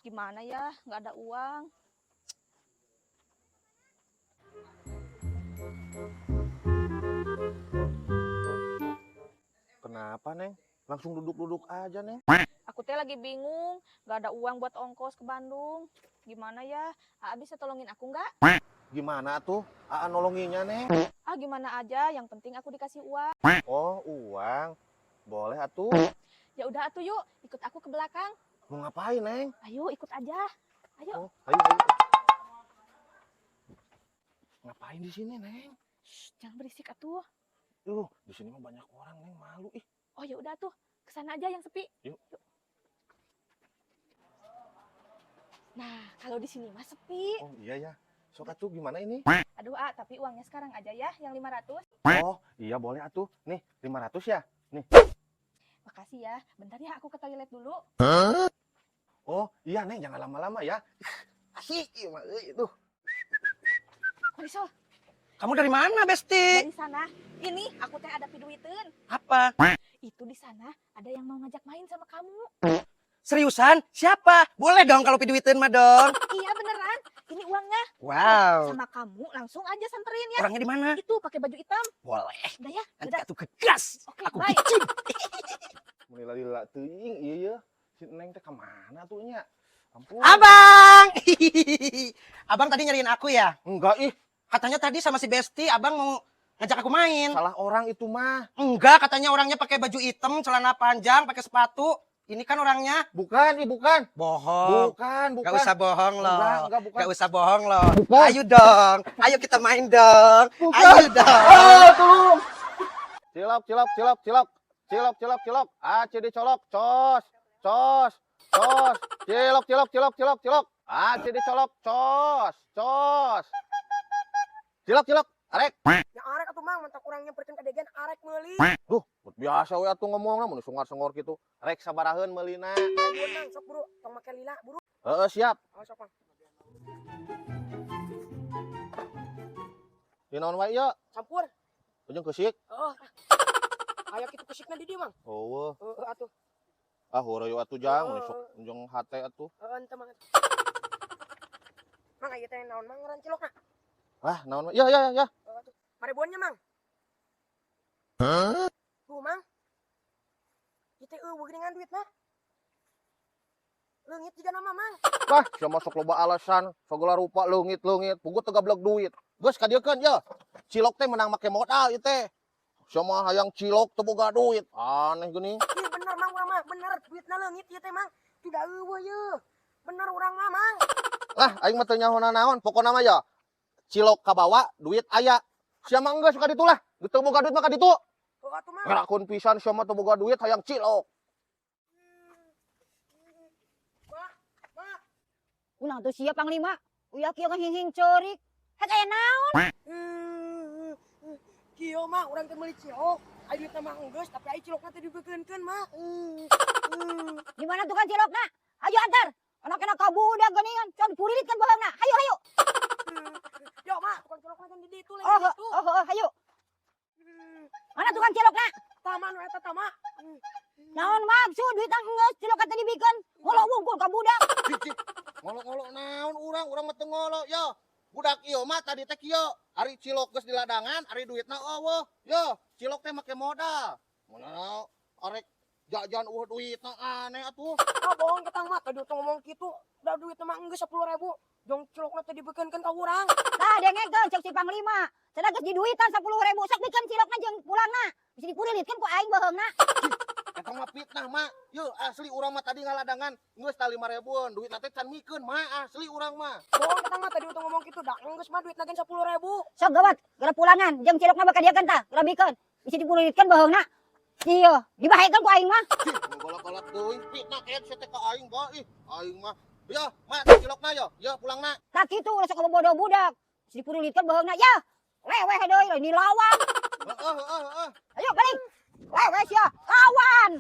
Gimana ya, nggak ada uang. Kenapa, Neng? Langsung duduk-duduk aja, Neng. Aku teh lagi bingung, nggak ada uang buat ongkos ke Bandung. Gimana ya? Aa bisa tolongin aku nggak? Gimana tuh? Aa nolonginnya, Neng. Ah, gimana aja, yang penting aku dikasih uang. Oh, uang. Boleh atuh. Ya udah atuh yuk, ikut aku ke belakang. Mau ngapain, Neng? Ayo ikut aja. Ayo. Oh, ayo. Ngapain di sini, Neng? Shh, jangan berisik atuh. Di sini mah banyak orang, Neng. Malu, ih. Oh ya udah tuh, kesana aja yang sepi. Yuk. Nah, kalau di sini mah sepi. Oh, iya ya. Sok atuh gimana ini? Aduh, tapi uangnya sekarang aja ya, yang 500. Oh, iya boleh atuh. Nih, 500 ya. Nih. Makasih ya. Bentar ya, aku ke toilet dulu. Oh, iya, Neng. Jangan lama-lama ya. Asik, iya mah itu. Marisol, Kamu dari mana, Besti? dari sana. Ini aku teh ada piduiteun. Apa? Itu di sana ada yang mau ngajak main sama kamu. Seriusan? Siapa? Boleh dong kalau piduitin mah dong. Iya beneran. Ini uangnya. Wow. Sama kamu langsung aja samperin ya. Orangnya di mana? Itu pakai baju hitam. Boleh. Udah ya. Nanti Udah. aku gegas. Oke, Aku baik. bikin. Lila teuing iya ya. Si Neng teh kemana tuh nya? Ampun. Abang! Abang tadi nyariin aku ya? Enggak ih, Katanya tadi sama si Besti, abang mau ngajak aku main. salah orang itu mah. Enggak, katanya orangnya pakai baju hitam, celana panjang, pakai sepatu. Ini kan orangnya. Bukan, bukan. Bohong. Bukan. Gak usah bohong loh. Enggak, bukan. Gak usah bohong loh. Bukan. Ayo dong. Ayo kita main dong. Bukan. Ayo dong. Oh, tolong. Cilok. CD colok, cos. Cilok. CD colok, cos. Cilok, arek. Ya arek atuh mang mentak urang nyamperkeun ka degen arek meuli. Duh, biasa we atuh ngomongna mun sungor-sungor kitu. Rek sabaraheun meulina. Buruan mang sok buru tong make lila buru. Heeh, siap. Oh sok mang. Di naon wae ieu? Campur. Ujung keusik. Heeh. Aya kitu kusikna di dieu mang. Eueuh. Heeh atuh. Ah, heureuyeuh atuh jang, mun sok ujung hate atuh. Heeh ente mang. Mang aya teh naon mang ngaran cilokna? Ah, naon wae? Ya. Heeh atuh. Maribuannya mang. Tuh mang. Ieu teh eueuh geuningan duitna. Leungit jiga nama mang. Wah, sia masuk loba alasan, sagala rupa leungit, puguh teu gablek duit. Geus ka dieu keun ya. Cilok teh menang make modal ieu teh. Sia mah hayang cilok teu boga duit. Aneh geuning. Ieu bener mang urang mah, bener duitna leungit ieu teh mang. Tidak eueuh yeuh. Bener urang mah mang. Lah, aing mah teu nyaho naon, pokona mah ya cilok kabawa, duit aya. Sia mah geus ka ditu lah. Teu boga duit mah ka ditu. Heuh atuh mang. Ngerakun pisan sia mah teu boga duit hayang cilok. Ulah tuh siap Panglima. Uya kieu kan hing ceurik. Hek aya naon? Kieu mah urang teh meuli cilok. Aya duitna mah geus tapi aya cilokna teh dibeukeunkeun mah. Di mana tuh kan cilokna? Ayo antar. Anak-anak kabudak geuningan. Can purilitkeun baheungna. Hayu. Yo mah tukang cilokna teh di ditu Oh, lagi ditu. hayu. Mana tukang cilokna? Taman we eta tama. Naon maksud duit geus cilok teh dibikeun. Ngolo wungkul ka budak. Ngolo-ngolo naon urang mah teu ngolo ya. Budak ieu mah tadi teh kieu, ari cilok geus di ladangan, ari duitna eueuh. Yo, cilok teh make modal. Mun arek jajan duitna aneh atuh. Ah bohong ketang mah tadi tuh ngomong kitu. Da duitna mah geus 10.000. Jong cilokna teh dibeukeunkeun ka urang. Tah dengekeun cek si Panglima. Cenah geus diduitan 10.000 sok bikeun cilokna jeung pulangna. Bisa dipurilitkeun ku aing baheungna. Eta mah fitnah mah. Yo asli urang mah tadi ngaladangan geus tah 5.000-an, duitna teh can mikeun mah asli urang mah. Bohong ketang mah tadi tuh ngomong kitu. Da geus mah duitna gen 10.000. Sok gawat, geura pulangan jeung cilokna bakal diakeun tah, geura bikeun. Bisa dipurilitkeun baheungna. Ieu, dibahekeun ku aing mah. Golak-golak teuing fitnah kayak sia teh ka aing ba ih. Aing mah. Yo, mah cilokna yo. Yo pulangna. Tak kitu ulah sok bodoh budak. Bisa dipurilitkeun baheungna. Ya, leweh deui lain dilawan. Heeh. Ayo balik. Leweh sia, lawan.